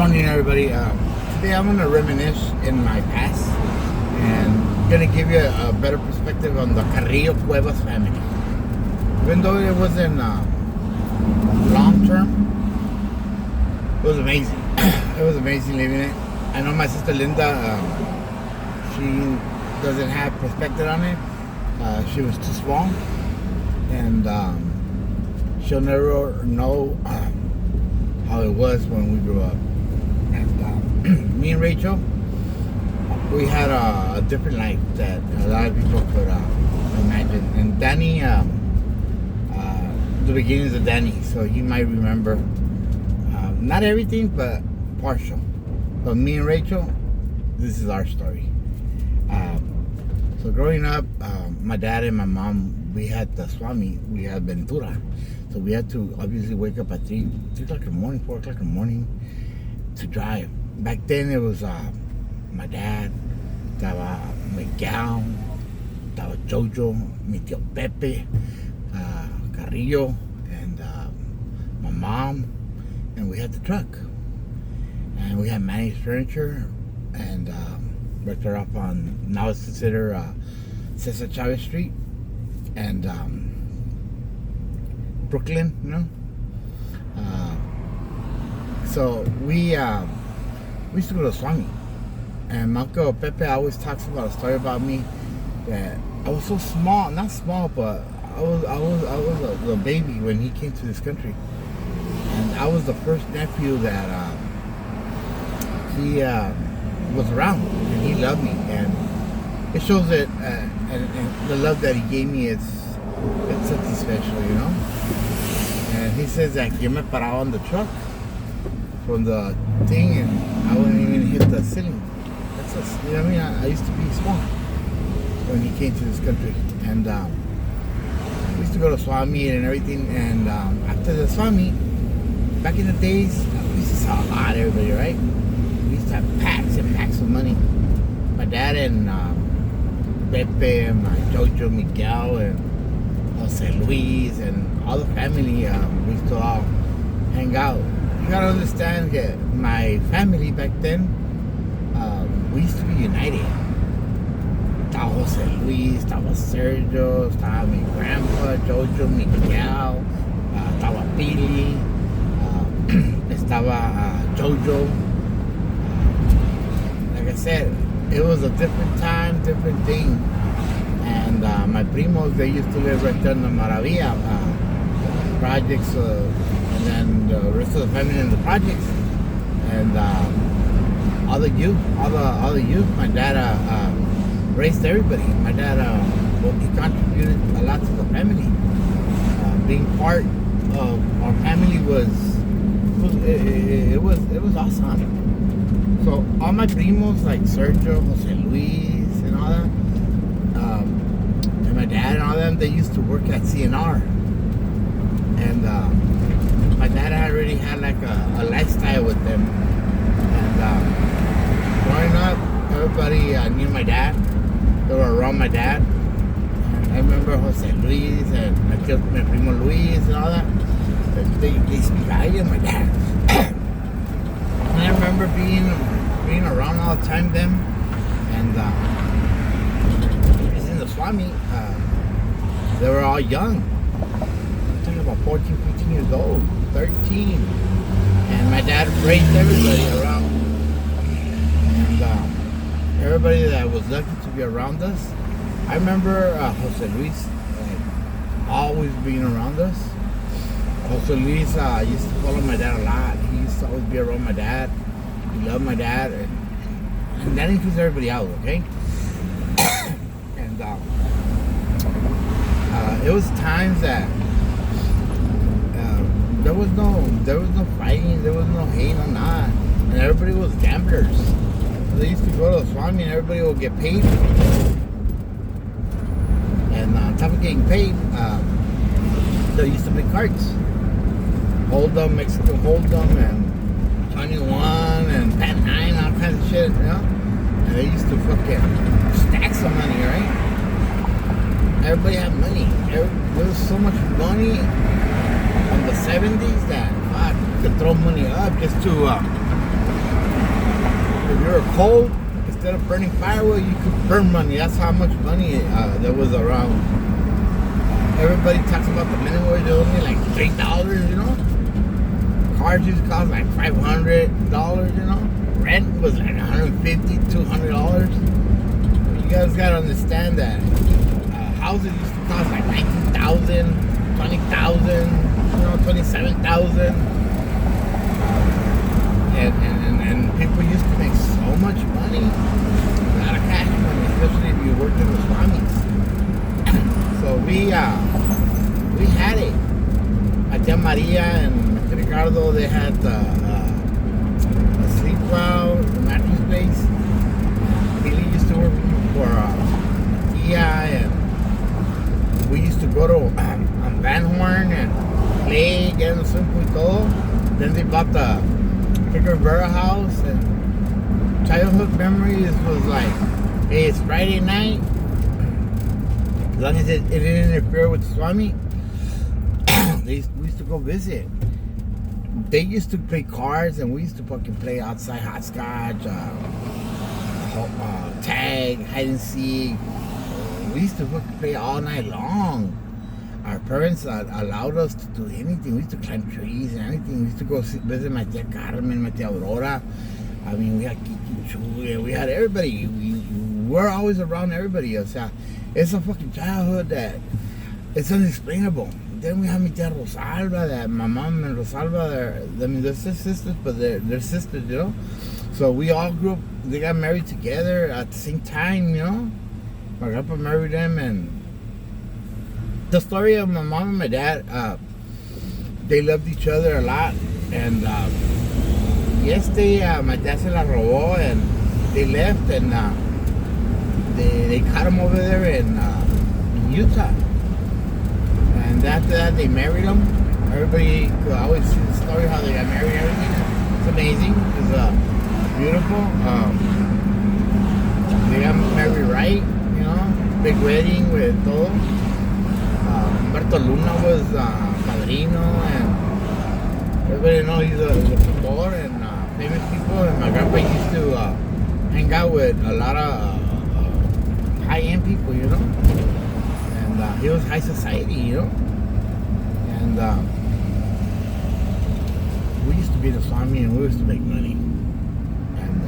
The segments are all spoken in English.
morning, everybody. Today I'm gonna reminisce in my past and gonna give you a better perspective on the Carrillo Cuevas family. Even though it wasn't long term, it was amazing. It was amazing living it. I know my sister Linda. She doesn't have perspective on it. She was too small, and she'll never know how it was when we grew up. And me and Rachel, we had a different life that a lot of people could imagine. And Danny, the beginnings of Danny, so he might remember not everything, but partial. But me and Rachel, this is our story. So growing up, my dad and my mom, we had the Swami, we had Ventura. So we had to obviously wake up at 3 o'clock in the morning, 4 o'clock in the morning to drive. Back then it was my dad, estaba Miguel, estaba Jojo, mi tío Pepe, Carrillo, and my mom, and we had the truck. And we had Manny's Furniture, and right there up on, now it's considered Cesar Chavez Street, and Brooklyn, you know. So we used to go to Swami, and my uncle Pepe always talks about a story about me that I was so small, not small, but I was a baby when he came to this country, and I was the first nephew that he was around, and he loved me, and it shows that and the love that he gave me, it's something special, you know. And he says that yo me paraba on the truck from the thing, and I wouldn't even hit the ceiling. That's us, you know what I mean? I used to be small when he came to this country, and we used to go to Swami and everything. And after the Swami, back in the days, we used to sell a lot, everybody, right? We used to have packs and packs of money. My dad and Pepe and my Jojo, Miguel, and Jose Luis, and all the family, we used to all hang out. You gotta understand that my family back then, we used to be united. Estaba Jose Luis, estaba Sergio, estaba mi grandpa, Jojo, Miguel, estaba Billy, estaba Jojo. Like I said, it was a different time, different thing. And my primos, they used to live right there in the Maravilla projects, and then the rest of the family in the projects, and all the youth, my dad raised everybody. My dad, he contributed a lot to the family. Being part of our family was awesome. So all my primos, like Sergio, Jose Luis, and all that, and my dad and all them, they used to work at CNR. And my dad already had like a lifestyle with them. And growing up, everybody knew my dad. They were around my dad. And I remember Jose Luis and my primo Luis and all that. They speak highly of my dad. And I remember being around all the time then. And in the Swami, they were all young. I'm talking about 14, 15 years old, 13. And my dad raised everybody around. And everybody that was lucky to be around us. I remember Jose Luis always being around us. Jose Luis used to follow my dad a lot. He used to always be around my dad. He loved my dad. And that includes everybody else, okay? And it was times that there was no fighting, there was no hate, no not, and everybody was gamblers. They used to go to the Swami and everybody would get paid. And on top of getting paid, there used to be cards, Hold'em, Mexican Hold'em, and 21, and Pat 9, all kinds of shit, you know. And they used to fucking stack some money, right? Everybody had money. There was so much money in the 70s that you could throw money up just to if you were cold, instead of burning firewood, you could burn money. That's how much money there was around. Everybody talks about the minimum wage, only like $3, you know. Cars used to cost like $500, you know. Rent was like $150, $200. You guys gotta understand that houses used to cost like $19,000, $20,000, you know, $27,000. And people used to make so much money, a lot of cash money, especially if you worked in the Swamis. So we had it. Tia Maria and Ricardo, they had a sleep well, the mattress place. Billy used to work for Tia, and we used to go to Van Horn and play, get in the swim pool y todo. Then they bought the Rivera house, and childhood memories was like, hey, it's Friday night. As long as it didn't interfere with Swami, we used to go visit. They used to play cards, and we used to fucking play outside hopscotch, tag, hide and seek. We used to fucking play all night long. Our parents allowed us to do anything. We used to climb trees and anything. We used to go visit my tia Carmen, my tia Aurora. I mean, we had Kiki Chu, we had everybody. We were always around everybody. O sea, it's a fucking childhood that it's unexplainable. Then we have my tia Rosalba, that my mom and Rosalba, they're sisters, but they're sisters, you know. So we all grew up, they got married together at the same time, you know. My grandpa married them, and the story of my mom and my dad, they loved each other a lot, and yes, my dad se la robó, and they left, and they caught him over there in Utah, and after that they married him. Everybody could always see the story how they got married and everything. It's amazing. It's beautiful. They got married right, you know, big wedding with todo. Humberto Luna was padrino, and everybody knows he's a pintor and famous people. And my grandpa used to hang out with a lot of high-end people, you know. And he was high society, you know. And we used to be the Swami, and we used to make money. And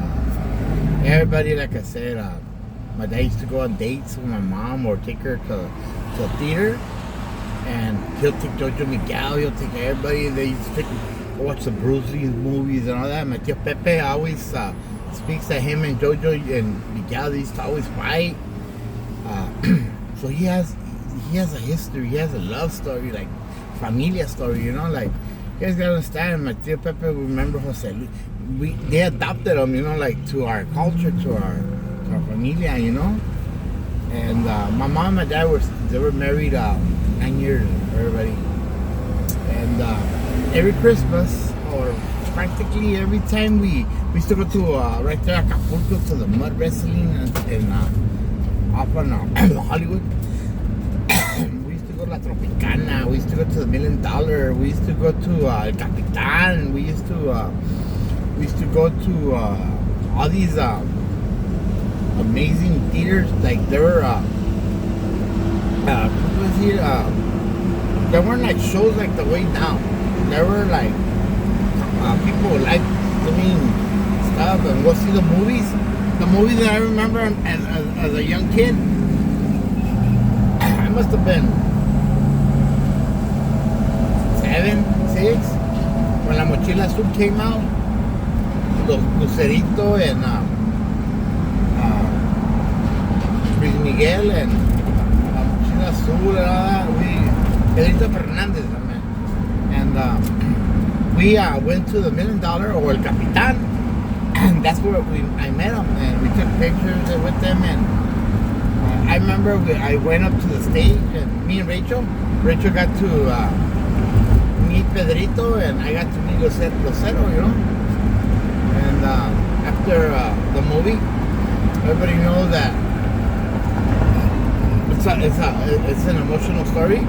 everybody, like I said, my dad used to go on dates with my mom or take her to a theater. And he'll take Jojo Miguel, he'll take everybody. They used to watch the Bruce Lee movies and all that. My tío Pepe always speaks that him and Jojo and Miguel, they used to always fight. So he has a history, he has a love story, like familia story, you know. Like, you guys gotta understand, my tío Pepe, remember Jose Luis, they adopted him, you know, like to our culture, to our familia, you know. And my mom and my dad were married 9 years, everybody. And every Christmas, or practically every time we used to go to right there Acapulco to the mud wrestling and up on Hollywood. We used to go to La Tropicana. We used to go to the $1 Million. We used to go to El Capitan. We used to go to all these amazing theaters. Like there were there weren't like shows like the way now. There were like people like doing stuff and go see the movies. The movies that I remember as a young kid, I must have been 7, 6 when La Mochila Azul came out. Lucerito and Luis Miguel and La Mochila Azul and all that. Pedrito Fernández, man. And we went to the $1 Million or El Capitan, and that's where I met him, and we took pictures with them. And I remember I went up to the stage, and me and Rachel got to meet Pedrito, and I got to meet Lucero, you know. And after the movie, everybody knows that it's an emotional story.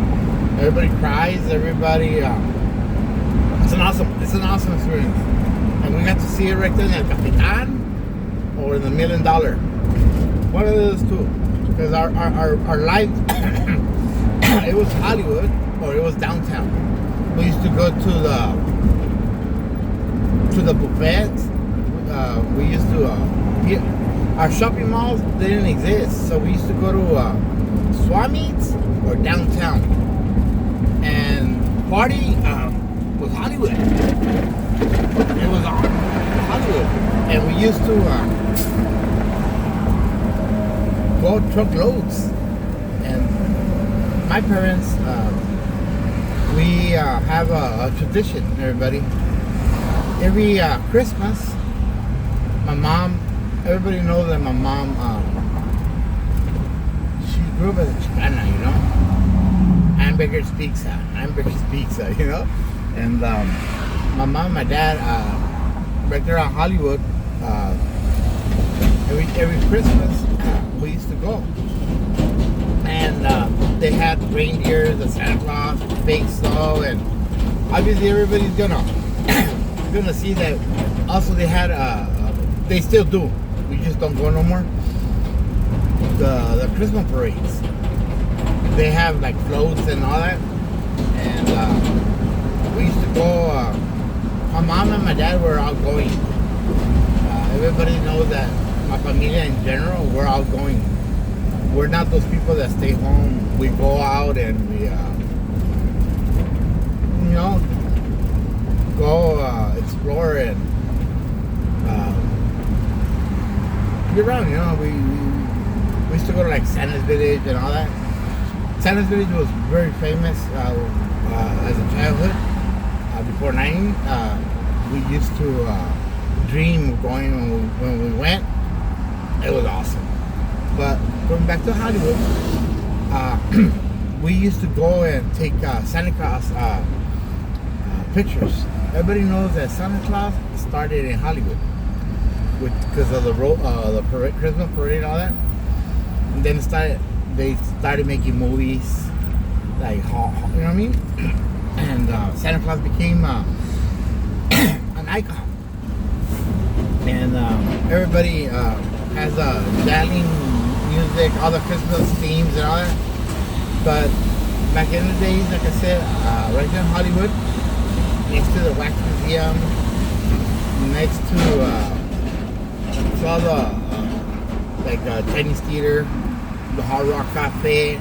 Everybody cries. Everybody. It's an awesome experience, and we got to see it right there in El Capitan. or the $1 million. One of those two. Because our life, it was Hollywood or it was downtown. We used to go to the buffets. We used to our shopping malls, they didn't exist, so we used to go to swap meets or downtown and party was Hollywood. It was on Hollywood, and we used to go truckloads. And my parents, we have a tradition, everybody. Every Christmas, my mom, everybody knows that my mom, she grew up as a Chicana, you know. Hamburger speaks, you know. And my mom and my dad, right there on Hollywood, every Christmas, we used to go. And they had reindeers, the Santa Claus, fake snow, and obviously everybody's gonna see that. Also, they had they still do. We just don't go no more. The Christmas parades. They have like floats and all that, and we used to go. My mom and my dad were outgoing. Everybody knows that my familia in general, we're outgoing. We're not those people that stay home. We go out and we, you know, go explore and get around. You know, we used to go to like Santa's Village and all that. Santa's Village was very famous as a childhood. Before 90, we used to dream of going when we went. It was awesome. But going back to Hollywood, we used to go and take Santa Claus pictures. Everybody knows that Santa Claus started in Hollywood because of the parade, Christmas parade and all that. And then they started making movies like, you know what I mean? And Santa Claus became an icon. And everybody has dazzling music, all the Christmas themes and all that. But back in the days, like I said, right there in Hollywood, next to the Wax Museum, next to all the Chinese theater, the Hard Rock Cafe,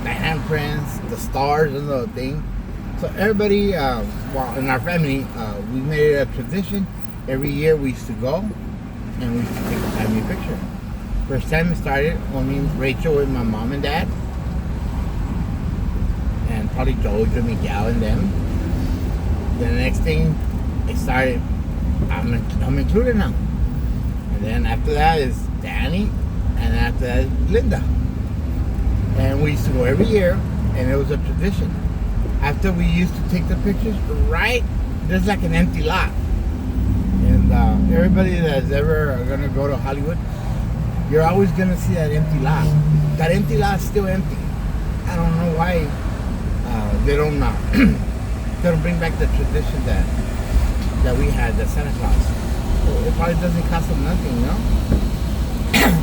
the handprints, the stars and the thing. So everybody, in our family, we made it a tradition. Every year we used to go and we used to take a family picture. First time it started when me and Rachel with my mom and dad, and probably George and Miguel and them. The next thing it started, I'm included now. And then after that is Danny, and after that is Linda. And we used to go every year, and it was a tradition. After we used to take the pictures, right, there's like an empty lot. And everybody that's ever gonna go to Hollywood, you're always gonna see that empty lot. That empty lot is still empty. I don't know why they don't bring back the tradition that we had, the Santa Claus. So it probably doesn't cost them nothing, you know.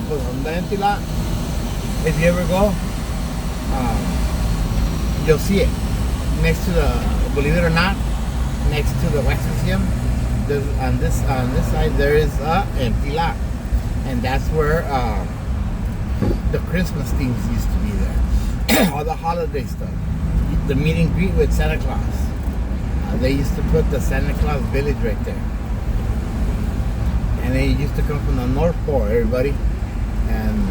But on the empty lot, if you ever go, you'll see it next to the, believe it or not, next to the Wax Museum. On this side there is an empty lot, and that's where the Christmas themes used to be there. All the holiday stuff, the meet and greet with Santa Claus. They used to put the Santa Claus Village right there, and they used to come from the North Pole, everybody, and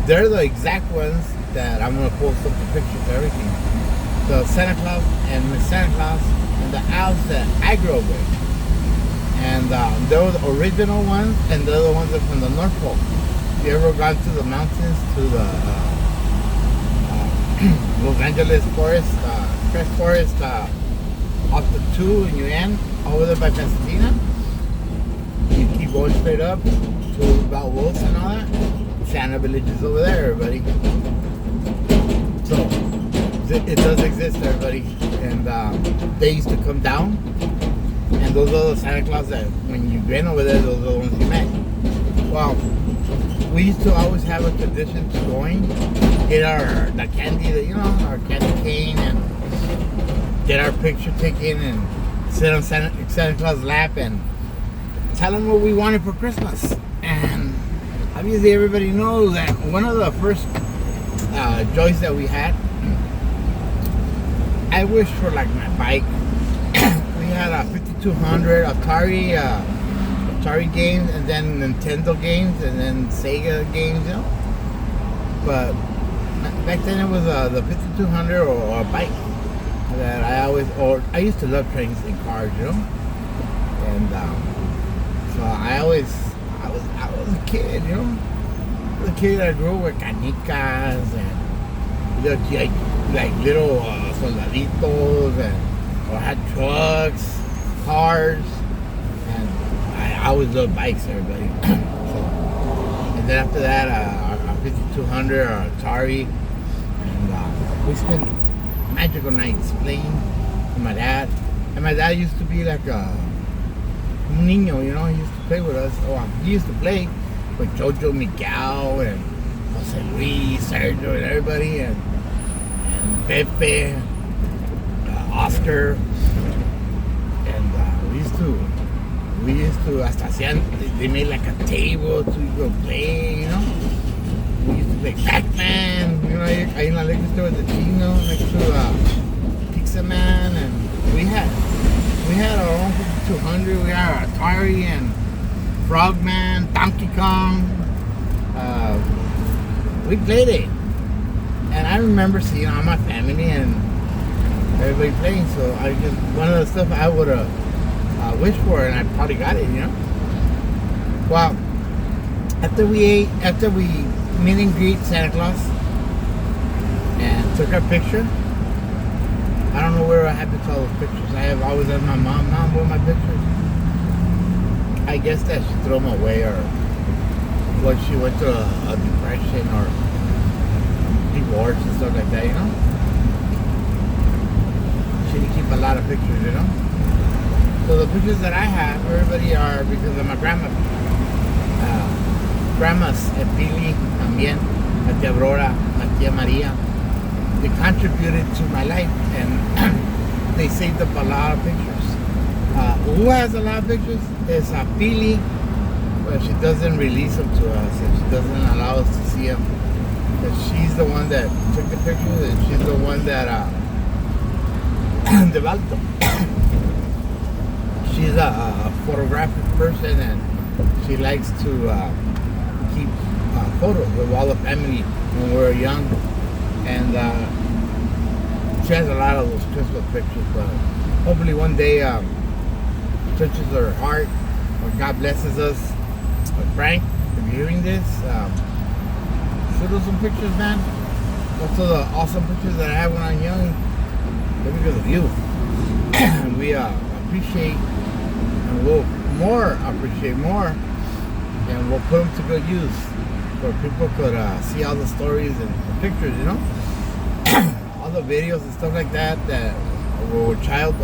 they're the exact ones that I'm gonna post up the pictures and everything. The Santa Claus and Miss Santa Claus and the elves that I grew up with. And they were the original ones, and they're the ones that from the North Pole. If you ever gone to the mountains, to the Los Angeles forest, Crest Forest, off the 2 and you end over there by Pasadena, you keep going straight up to about Wilson and all that. Santa Village is over there, everybody. So it does exist, everybody. And they used to come down, and those are the Santa Claus that when you've been over there, those are the ones you met. Well, we used to always have a tradition to going, get the candy, our candy cane, and get our picture taken, and sit on Santa Claus' lap and tell him what we wanted for Christmas. And obviously, everybody knows that one of the first joys that we had, I wished for like my bike. We had a 5200 Atari games, and then Nintendo games, and then Sega games, But back then it was the 5200 or a bike that I used to love trains and cars, And so I was a kid, I was a kid that grew up with canicas and little soldaditos, or had trucks, cars, and I always loved bikes, everybody. And then after that, our 5200 or Atari, and we spent magical nights playing with my dad. And my dad used to be like a niño, he used to play with us. He used to play with Jojo, Miguel, and Jose Luis, Sergio, and everybody, and Pepe, Oscar, and we used to hasta hacían, they made like a table to go play, We used to play Pac-Man, ahí en la liquor store with the Chino next to Pizza Man, and we had our own 5200. We had our Atari and Frogman, Donkey Kong. We played it, and I remember seeing all my family and everybody playing. So one of the stuff I would have wished for, and I probably got it. Well, after we meet and greet Santa Claus and took our picture. I don't know where I have to tell those pictures. I have always asked my mom, where are my pictures? I guess that she threw them away, or when she went through a depression or divorce and stuff like that, She didn't keep a lot of pictures, So the pictures that I have, everybody are because of my grandma. Grandmas, Pili, también, my tia Aurora, my tia Maria. They contributed to my life, and they saved up a lot of pictures. Who has a lot of pictures is Pili, but she doesn't release them to us, and she doesn't allow us to see them. Because she's the one that took the pictures, and she's the one that developed them. She's a photographic person, and she likes to keep photos of all the family when we were young. And she has a lot of those Christmas pictures, but hopefully one day touches her heart, or God blesses us. Frank, if you're hearing this, shoot us some pictures, man. Most of the awesome pictures that I had when I was young, they're because of you. We appreciate, and we'll appreciate more, and we'll put them to good use, where people could see all the stories and the pictures, all the videos and stuff like that were child.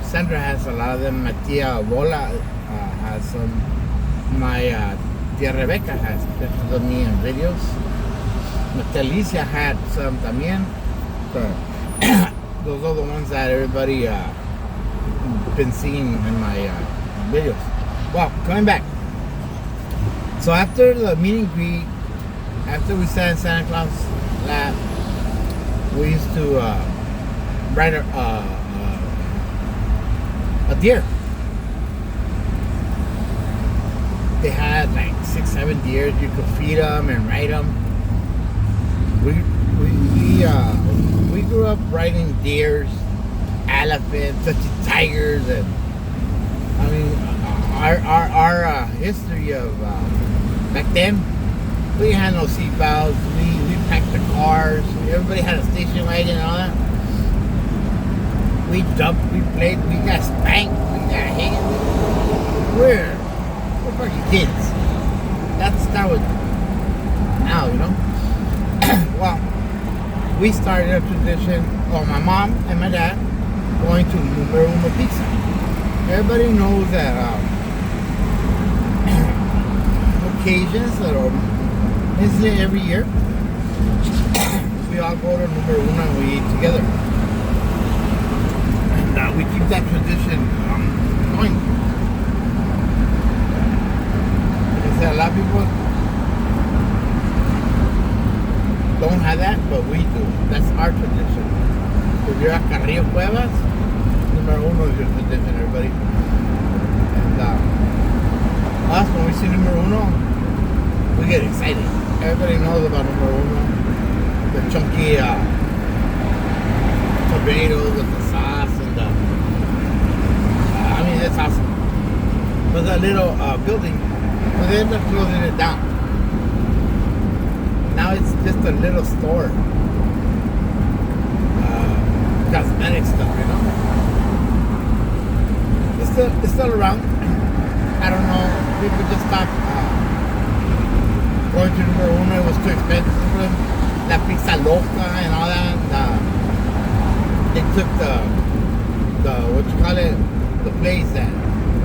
Sandra has a lot of them. My tia Bola has some. My tia Rebecca has pictures of me and videos. My tia Alicia had some también. But those are the ones that everybody been seeing in my videos. Well, coming back. So after the meet and greet, after we sat in Santa Claus' lap, we used to ride a deer. They had like 6-7 deer. You could feed them and ride them. We grew up riding deers, elephants, tigers, and I mean our history of back then. We had no seatbelts. We packed the cars. Everybody had a station wagon and all that. We jumped. We played. We got spanked. We got hit. We're fucking kids. That was now, Well, we started a tradition. Well, my mom and my dad going to Numero Uno Pizza. everybody knows that occasions that are incident every year, we all go to number uno and we eat together. And we keep that tradition going. Like I said, a lot of people don't have that, but we do. That's our tradition. If you're at Carrillo Cuevas, number uno is your tradition, everybody. And us, when we see number uno, we get excited. Everybody knows about number uno. The chunky tomatoes with the sauce and I mean, that's awesome. But that little building, but they ended up closing it down. Now it's just a little store. Cosmetic stuff, you know. It's still around. I don't know. People just stopped going to number uno. It was too expensive for them. La pizza loca and all that. They took the what you call it, the place that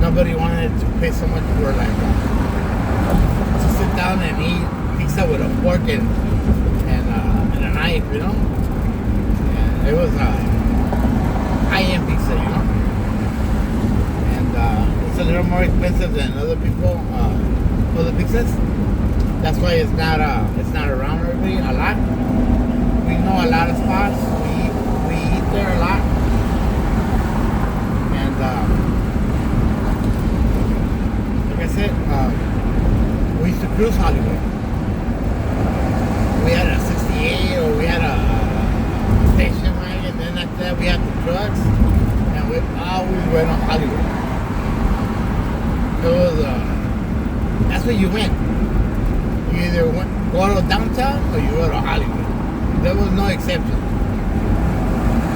nobody wanted to pay so much for, like to sit down and eat pizza with a fork and a knife, you know. And it was high-end pizza, you know. And it's a little more expensive than other pizzas. That's why it's not around everybody a lot. We know a lot of spots. We eat there a lot. And like I said, we used to cruise Hollywood. We had a 68 or we had a station wagon. Then after that we had the trucks, and we always went on Hollywood. It was that's where you went. You either go to downtown or you go to Hollywood. There was no exception.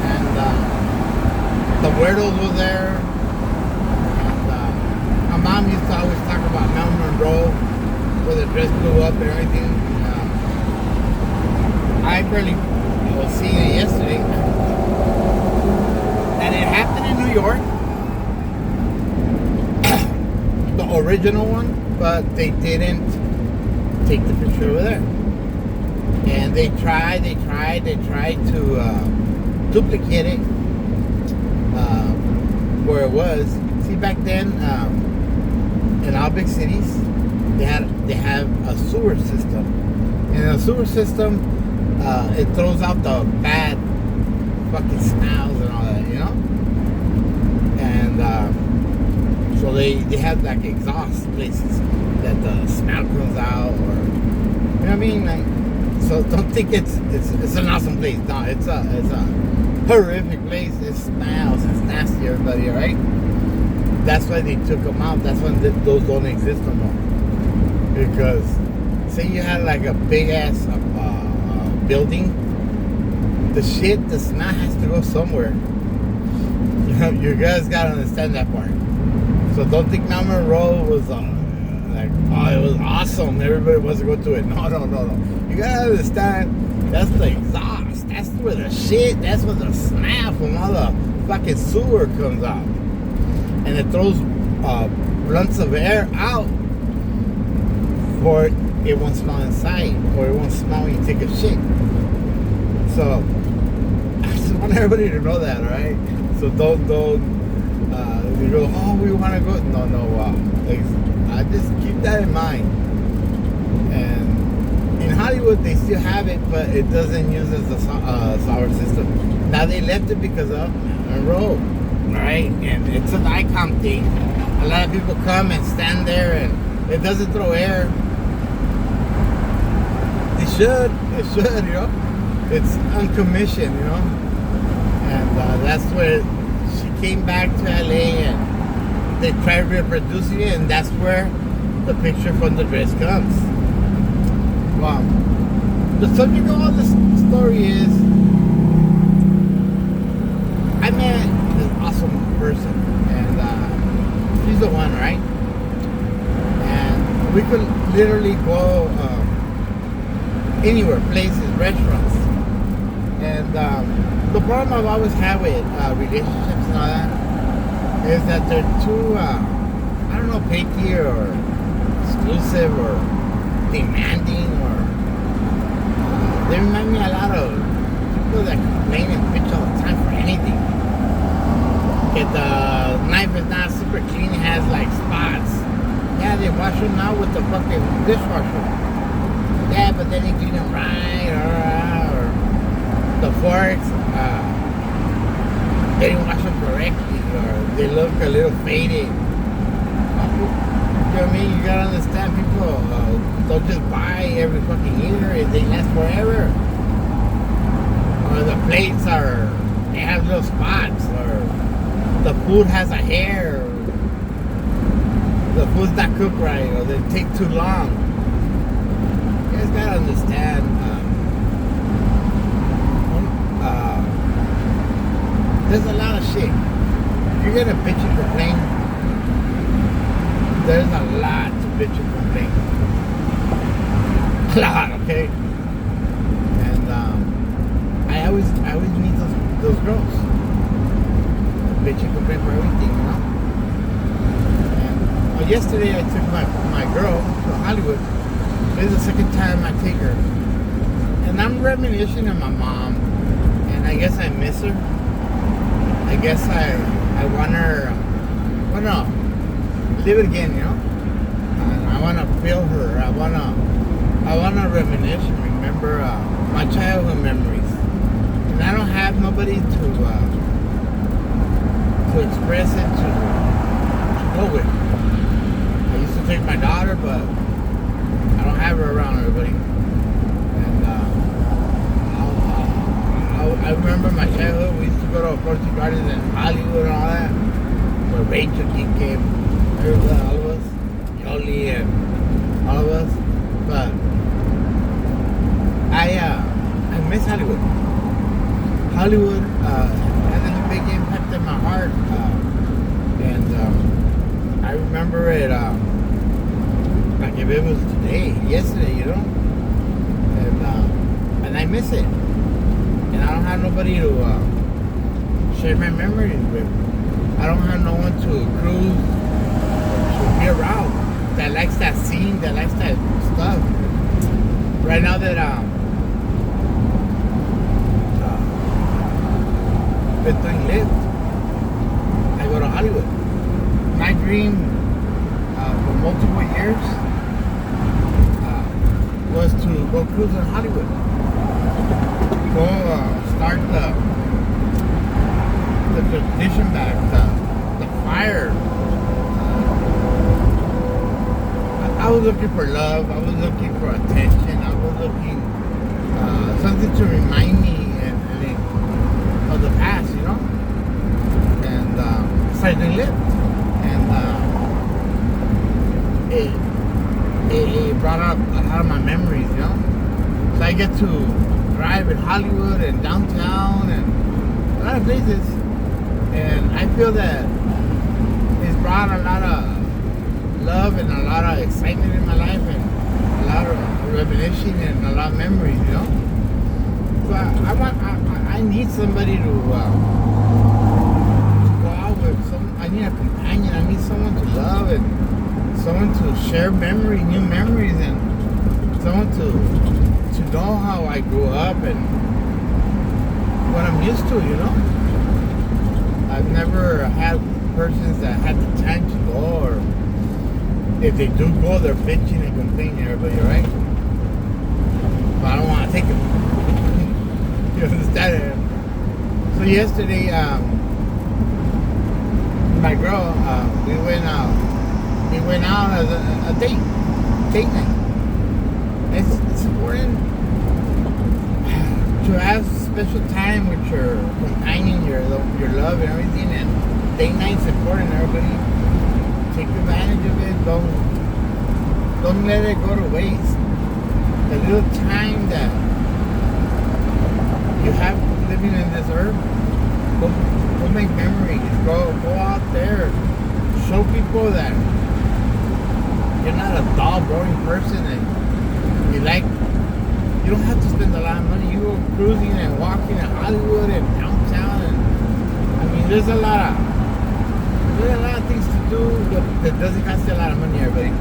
And the Weirdos was there. And my mom used to always talk about Mount Monroe, where the dress blew up and everything. I was seeing it yesterday. And it happened in New York. The original one, but they didn't take the picture over there. And they tried to duplicate it where it was. See, back then, in all big cities, they have a sewer system. And a sewer system, it throws out the bad fucking smells and all that, you know? And so they have like exhaust places that the smell comes out, or you know what I mean? Like, so don't think it's an awesome place. No, it's a horrific place. It smells. It's nasty, everybody. All right. That's why they took them out. That's when those don't exist no more. Because say you had like a big ass building, the smell has to go somewhere. You guys gotta understand that part. So don't think Mount Monroe was like, oh, it was awesome, everybody wants to go to it. No. You gotta understand, that's the exhaust. That's where the smell from all the fucking sewer comes out. And it throws blunts of air out, or it won't smell inside, or it won't smell when you take a shit. So I just want everybody to know that, alright? So don't you go, oh, we want to go. No. Just keep that in mind. And in Hollywood, they still have it, but it doesn't use as a solar system. Now they left it because of Monroe, right? And it's an icon thing. A lot of people come and stand there, and it doesn't throw air. It should, you know. It's uncommissioned, you know. And that's where she came back to LA, and they tried reproducing it, and that's where the picture from the dress comes. Wow. The subject of all this story is, I met this awesome person, and she's the one, right? And we could literally go anywhere, places, restaurants. And the problem I've always had with relationships and all that is that they're too, I don't know, picky or exclusive or demanding, or they remind me a lot of people that complain and bitch all the time for anything. If the knife is not super clean, it has like spots. Yeah, they wash them out with the fucking dishwasher. Yeah, but then they clean them right, or the forks, they didn't wash them correctly, or they look a little faded. You know what I mean? You gotta understand, people don't just buy every fucking year. They last forever. Or the plates they have little spots, or the food has a hair, or the food's not cooked right, or they take too long. You guys gotta understand. There's a lot of shit. If you're gonna bitch and complain, there's a lot to bitch and complain. A lot, okay? And I always meet those girls. Bitch and complain for everything, you know? And yesterday I took my girl to Hollywood. This is the second time I take her. And I'm reminiscing of my mom. And I guess I miss her. I guess I want to live it again, you know. And I want to feel her. I want to reminisce and remember my childhood memories. And I don't have nobody to express it to go with. I used to take my daughter, but I don't have her around everybody. And I remember my childhood. We used to go to Forty Gardens in Hollywood and all that, where Rachel came, all of us, Jolie and all of us. But I miss Hollywood. Hollywood has a big impact in my heart, and I remember it like if it was today, yesterday, you know, and I miss it. And I don't have nobody to share my memories with. I don't have no one to cruise or to be around that likes that scene, that likes that stuff. Right now that been doing Lyft, I go to Hollywood. My dream for multiple years was to go cruise in Hollywood. Go start the tradition back, the fire. I was looking for love. I was looking for attention. I was looking something to remind me of the past, you know. And started doing Lyft, and it brought up a lot of my memories, you know. So I get to drive in Hollywood and downtown and a lot of places, and I feel that it's brought a lot of love and a lot of excitement in my life, and a lot of reminiscing and a lot of memories, you know. So I need somebody to go out with. I need a companion. I need someone to love and someone to share new memories, and someone to know how I grew up and what I'm used to, you know. I've never had persons that had the time to go, or if they do go, they're bitching and complaining to everybody, right? But I don't want to take it. You understand it? So yesterday, my girl, we went out as a date night. It's important to have special time with your companion, your love and everything, and date night's important. Everybody take advantage of it. Don't let it go to waste. The little time that you have living in this earth, go make memories. Go out there, show people that you're not a dull, boring person, and you don't have to spend a lot of money. You go cruising and walking in Hollywood and downtown, and I mean, there's a lot of There's a lot of things to do that doesn't cost you a lot of money, everybody.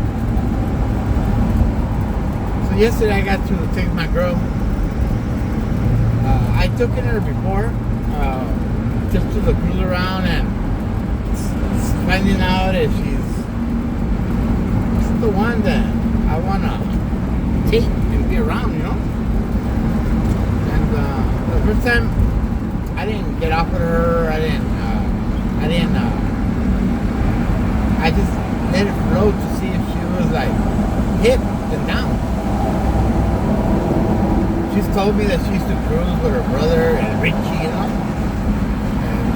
So yesterday I got to take my girl. I took her before, just to the cruise around and finding out if she's the one that I wanna take and be around, you know. And the first time I didn't get off with her. I just let it flow to see if she was like hip and down. She's told me that she used to cruise with her brother and Richie, you know. And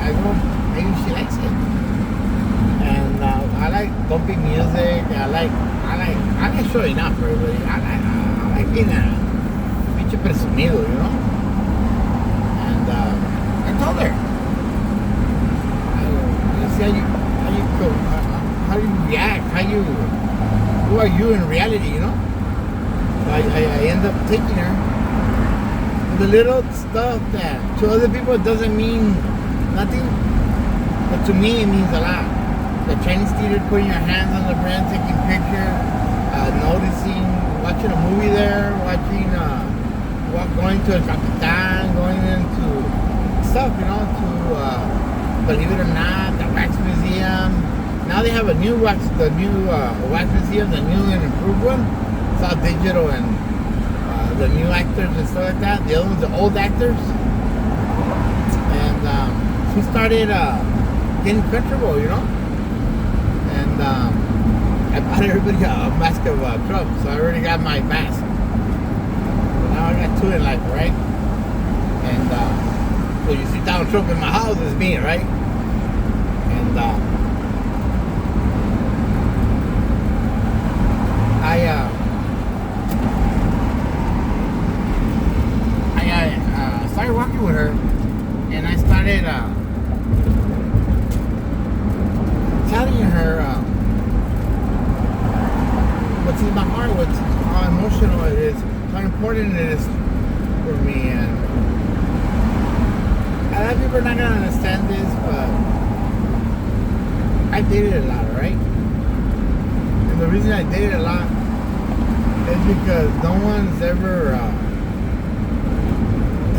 I go, maybe she likes it. And I like bumping music. I like showing up for everybody. I like being a pinche presumido, you know. And I told her, how you react, who are you in reality, you know? So I end up taking her. The little stuff that to other people doesn't mean nothing, but to me it means a lot. The Chinese theater, putting your hands on the brand, taking pictures, noticing, watching a movie there, going to El Capitan, going into stuff, you know, to believe it or not, the wax museum. Now they have the new wax museum, the new and improved one. It's all digital and the new actors and stuff like that. The other ones, the old actors. And she started getting comfortable, you know. And I bought everybody a mask of Trump, so I already got my mask. Now I got two in life, right? And so you see Donald Trump in my house, it's me, right? And I started walking with her, and I started telling her what's in my heart, how emotional it is, how important it is for me. And a lot of people are not gonna understand this, but I dated a lot, right? And the reason I dated a lot is because no one's ever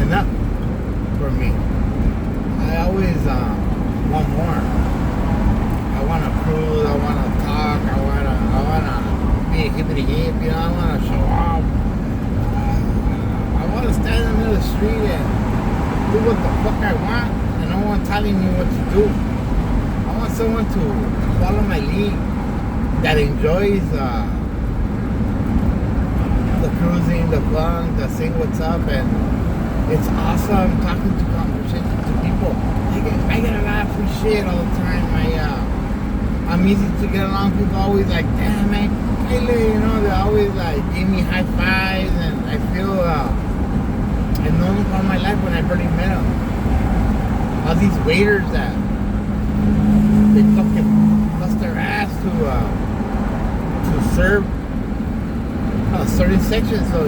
enough for me. I always want more. I want to cruise. I want to talk. I want to be a hippity hip. You know, I want to show off. I want to stand in the middle of the street and do what the fuck I want, and no one telling me what to do. I want someone to follow my lead that enjoys the cruising, the fun, the saying what's up, and it's awesome talking to conversations to people. I get a lot of free shit all the time. I'm easy to get along. People always like, damn man, Kayla, you know, they always like give me high fives, and I feel I've known them all my life when I barely met them. All these waiters that they fucking bust their ass to serve a certain section, so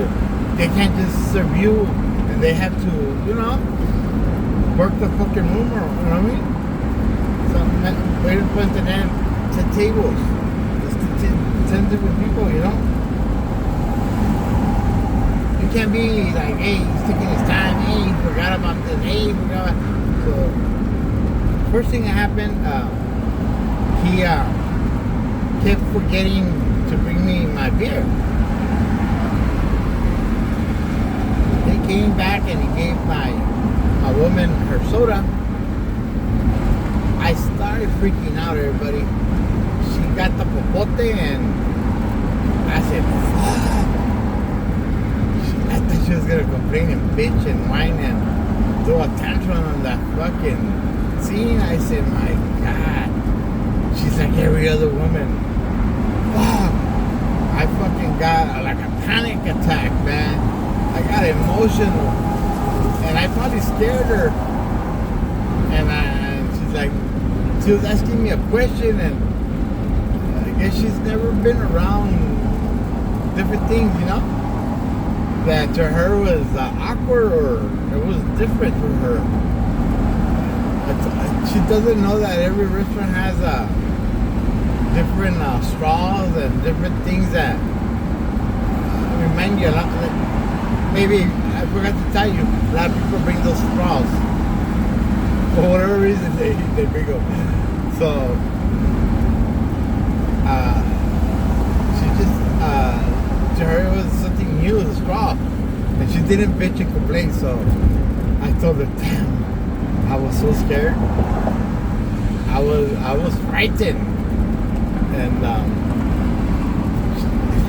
they can't just serve you, and they have to, you know, work the fucking room, or you know what I mean? So waiters point to them 10 tables, just to 10 different people, you know. You can't be like, hey, he's taking his time, hey, he forgot about this, hey, he forgot about... So, first thing that happened, he kept forgetting to bring me my beer. He came back and he gave my woman her soda. I started freaking out, everybody. She got the popote, and I said, fuck. I thought she was gonna complain and bitch and whine and throw a tantrum on that fucking scene. I said, my God. She's like every other woman. Fuck. I fucking got like a panic attack, man. I got emotional. And I probably scared her. And she's like, she was asking me a question, and I guess she's never been around different things, you know? That to her was awkward, or it was different for her. She doesn't know that every restaurant has different straws and different things that remind you a lot. Like, maybe I forgot to tell you, a lot of people bring those straws for whatever reason they bring them. So she just to her it was something new, the straw, and she didn't bitch and complain. So I told her, damn, I was so scared. I was frightened, and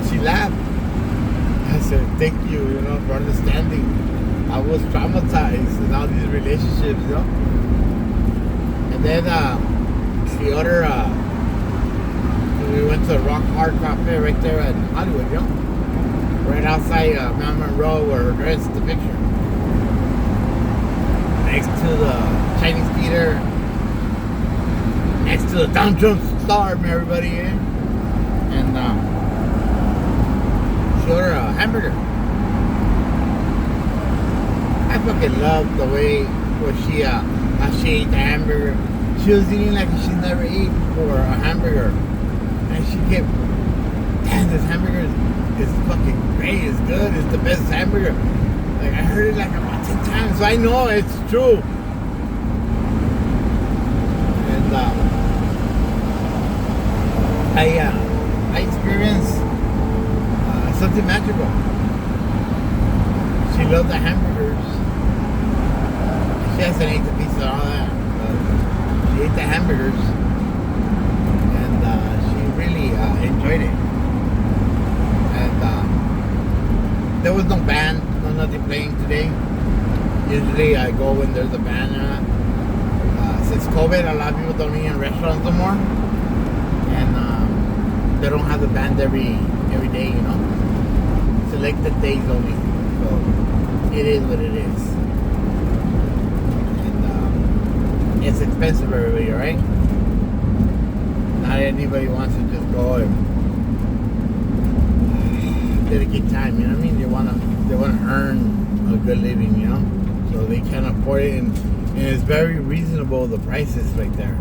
she laughed. I said, thank you, for understanding. I was traumatized in all these relationships, And then she ordered, we went to the Rock Hard Cafe right there in Hollywood, right outside Mount Monroe where her dress is the picture. Next to the Chinese theater, next to the downtown star, everybody in. And she ordered a hamburger. I fucking love the way where she how she ate the hamburger. She was eating like she's never eaten before a hamburger. And she kept, damn, this hamburger is fucking great, it's good, it's the best hamburger. Like, I heard it like about 10 times, so I know it's true. And I experienced something magical. She loved the hamburgers. She hasn't ate the pizza and all that, but she ate the hamburgers, and she really enjoyed it. And there was no band, no nothing playing today. Usually I go when there's a band. Since COVID, a lot of people don't eat in restaurants no more, and they don't have the band every day, selected days only. So it is what it is. And it's expensive, everybody, right? Not anybody wants to just go and dedicate time, you know what I mean? They wanna earn a good living, so they can't afford it, and it's very reasonable, the prices right there.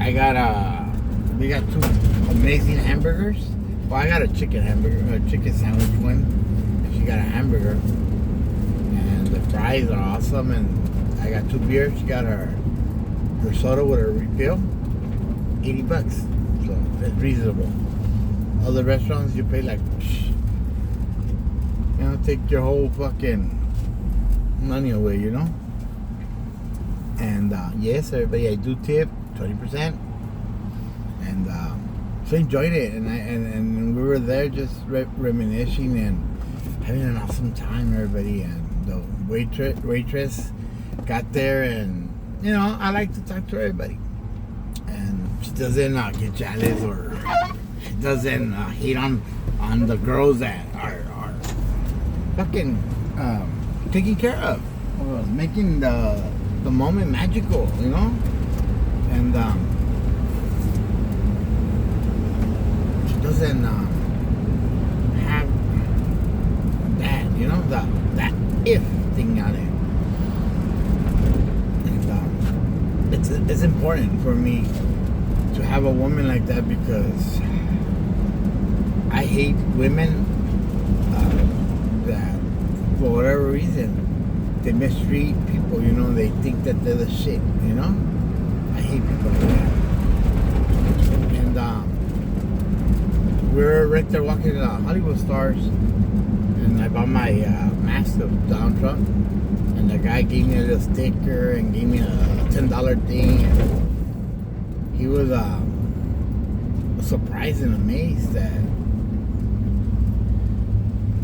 And we got two amazing hamburgers. Well, I got a chicken sandwich one. She got a hamburger, and the fries are awesome. And I got two beers. She got her soda with her refill, $80. So it's reasonable. Other restaurants you pay like, take your whole fucking money away, And yes, everybody, I do tip 20%, and so enjoyed it. And we were there just reminiscing and having an awesome time, everybody. And the waitress got there, and I like to talk to everybody, and she doesn't get jealous, or she doesn't hate on the girls that are fucking taking care of, making the moment magical, and she doesn't have that, that if thing on it. And it's important for me to have a woman like that, because I hate women that, for whatever reason, they mistreat people, they think that they're the shit, I hate people like that. And we're right there walking to Hollywood Stars, and I bought my mask of Donald Trump, and the guy gave me a little sticker and gave me a $10 thing. He was surprised and amazed that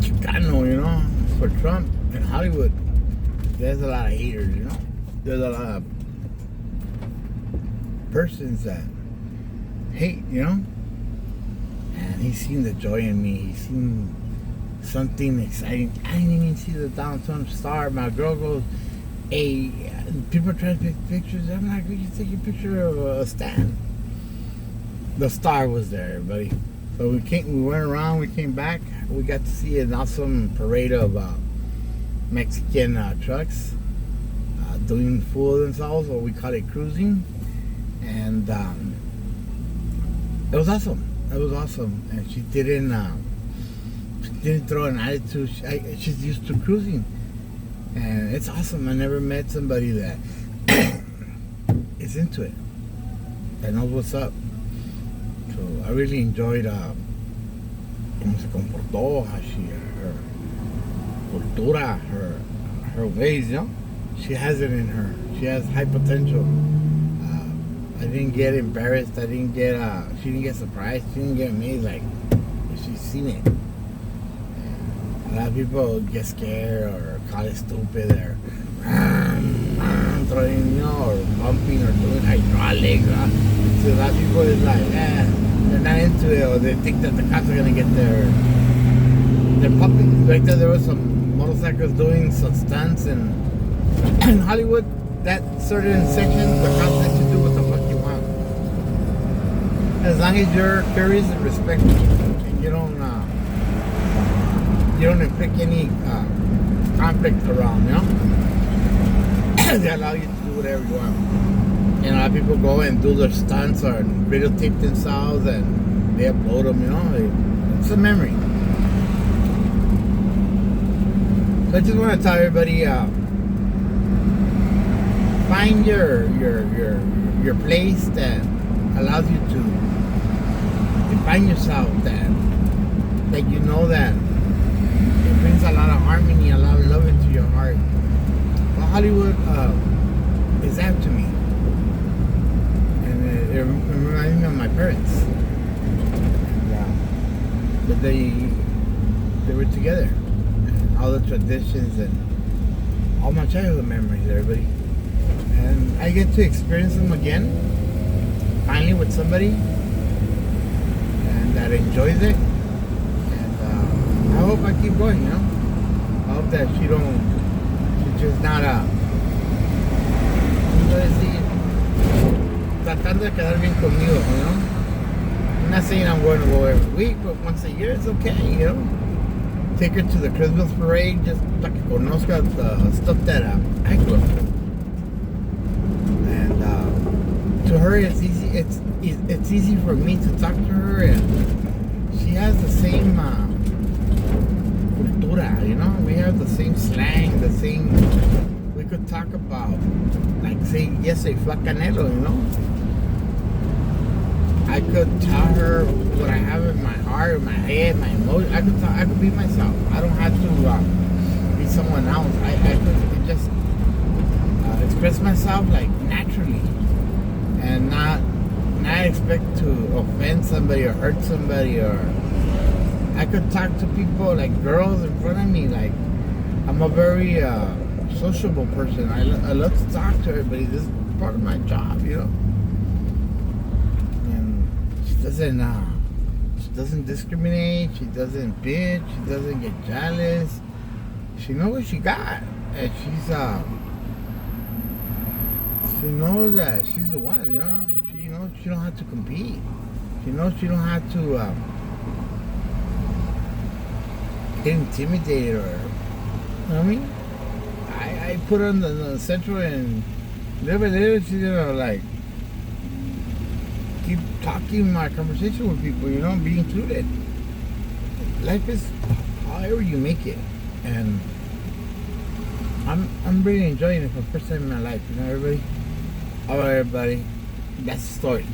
Chicano, for Trump in Hollywood, there's a lot of haters, There's a lot of persons that hate, And he's seen the joy in me. He's seen something exciting. I didn't even see the Donald Trump star. My girl goes, hey, people try to take pictures. I'm like, we can take a picture of a stand. The star was there, everybody. So we went around, we came back. We got to see an awesome parade of Mexican trucks doing fool themselves, or we call it cruising, and it was awesome. It was awesome, and she didn't throw an attitude. She's used to cruising, and it's awesome. I never met somebody that is into it and knows what's up. So I really enjoyed cómo se comportó, how her cultura, her ways, you know. She has it in her. She has high potential. I didn't get embarrassed. She didn't get surprised. She didn't get amazed. Like, she's seen it. And a lot of people get scared or call it stupid or throwing, you know, or bumping or doing hydraulics. So a lot of people is like, they're not into it, or they think that the cops are gonna get their pupping. Like there was some motorcycles doing some stunts in Hollywood. That certain section, the cops let you do what the fuck you want, as long as you're curious and respectful, and you don't inflict any conflict around, you know. They allow you to do whatever you want. You know, a lot of people go and do their stunts or videotape themselves and they upload them, you know. It's a memory. So I just want to tell everybody, find your place that allows you to define yourself, that you know that it brings a lot of harmony, a lot of love into your heart. Well, Hollywood is that to me, and it reminds me of my parents. But they were together, and all the traditions and all my childhood memories, everybody. And I get to experience them again, finally, with somebody, and that enjoys it. And I hope I keep going, you know. I hope that she's just not tratando de quedar bien conmigo, you know. I'm not saying I'm going to go every week, but once a year it's okay, you know. Take her to the Christmas parade, just para que conozca the stuff that I grew up with. And to her, it's easy. It's easy for me to talk to her, and she has the same cultura, you know. We have the same slang, the same. We could talk about, like, say yesterday, Flacanelo, you know. I could tell her what I have in my heart, my head, my emotions. I could be myself. I don't have to be someone else. I could just express myself like naturally, and not expect to offend somebody or hurt somebody. Or I could talk to people, like girls in front of me. Like, I'm a very sociable person. I love to talk to everybody. This is part of my job, you know. She doesn't discriminate. She doesn't bitch. She doesn't get jealous. She knows what she got, and she knows that she's the one. You know, she knows she don't have to compete. She knows she don't have to get intimidated, or, you know what I mean. I put her in the central, and little by little she's gonna like keep talking my conversation with people, you know, be included. Life is however you make it, and I'm really enjoying it for the first time in my life, you know, everybody. All right, everybody, that's the story.